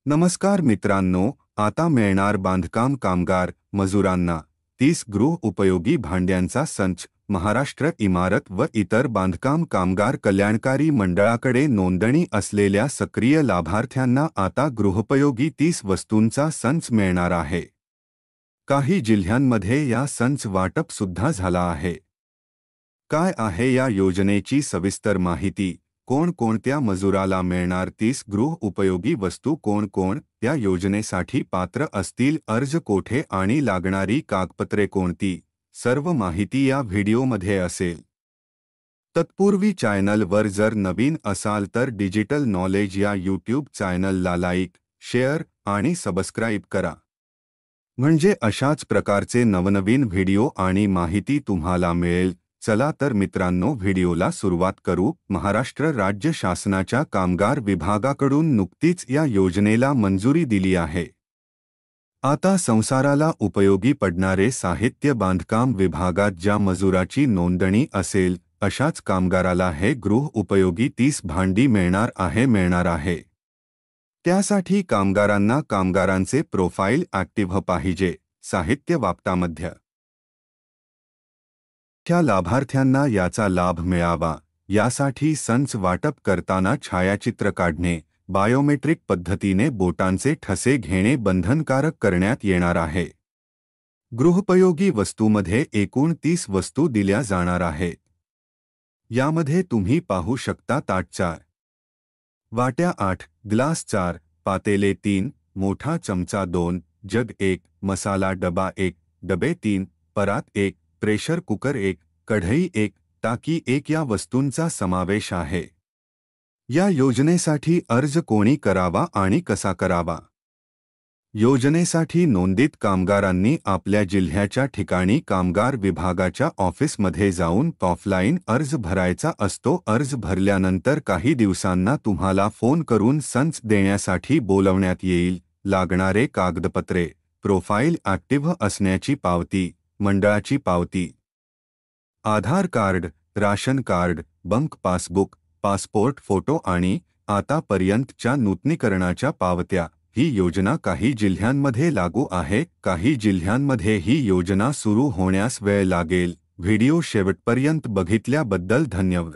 नमस्कार मित्रांनो, आता मिळणार बांधकाम कामगार मजुरांना 30 गृह उपयोगी भांड्यांचा संच. महाराष्ट्र इमारत व इतर बांधकाम कामगार कल्याणकारी मंडळाकडे नोंदणी असलेल्या सक्रिय लाभार्थ्यांना आता गृहोपयोगी 30 वस्तूंचा संच मिळणार आहे. काही जिल्ह्यांमध्ये या संच वाटप सुद्धा झाला आहे. काय आहे या योजनेची सविस्तर माहिती? कोणकोणत्या मजुराला मिळणार 30 गृह उपयोगी वस्तू? कोण या योजनेसाठी पात्र असतील? अर्ज कोठे आणि लागणारी कागदपत्रे कोणती? सर्व माहिती या व्हिडिओमध्ये असेल. तत्पूर्वी चॅनलवर जर नवीन असाल तर डिजिटल नॉलेज या यूट्यूब चॅनलला लाईक, शेअर आणि सबस्क्राईब करा. म्हणजे अशाच प्रकारचे नवनवीन व्हिडिओ आणि माहिती तुम्हाला मिळेल. चला तर मित्रांनो, व्हिडिओला सुरुवात करू. महाराष्ट्र राज्य शासनाच्या कामगार विभागाकडून नुकतीच या योजनेला मंजुरी दिली आहे. आता संसाराला उपयोगी पडणारे साहित्य बांधकाम विभागात ज्या मजुराची नोंदणी असेल अशाच कामगाराला हे गृह उपयोगी 30 भांडी मिळणार आहे. त्यासाठी कामगारांना कामगारांचे प्रोफाईल ॲक्टिव्ह पाहिजे. साहित्य बाबतामध्ये त्या लाभार्थ्यांना याचा लाभ मिळावा यासाठी संच वाटप करताना छायाचित्र काढणे, बायोमेट्रिक पद्धतीने बोटांचे ठसे घेणे बंधनकारक करण्यात येणार आहे. गृहोपयोगी वस्तूमध्ये एकूण 30 वस्तू दिल्या जाणार आहेत. यामध्ये तुम्ही पाहू शकता ताट 4, वाट्या 8, ग्लास 4, पातेले 3, मोठा चमचा 2, जग 1, मसाला डबा 1, डबे 3, परात 1, प्रेशर कुकर 1, कढई 1, टाकी 1 या वस्तूंचा समावेश आहे. या योजनेसाठी अर्ज कोणी करावा आणि कसा करावा? योजनेसाठी नोंदित कामगारांनी आपल्या जिल्ह्याच्या ठिकाणी कामगार विभागाच्या ऑफिसमध्ये जाऊन ऑफलाईन अर्ज भरायचा असतो. अर्ज भरल्यानंतर काही दिवसांना तुम्हाला फोन करून संच देण्यासाठी बोलवण्यात येईल. लागणारे कागदपत्रे: प्रोफाईल ॲक्टिव्ह असण्याची पावती, मंडळाची पावती, Aadhaar card, ration card, bank passbook, passport photo आणि आतापर्यंतच्या नूतनीकरणाच्या पावत्या. ही योजना काही जिल्ह्यांमध्ये लागू आहे, काही जिल्ह्यांमध्ये ही योजना सुरू होण्यास वेळ लागेल. व्हिडिओ शेवटपर्यंत बघितल्याबद्दल धन्यवाद.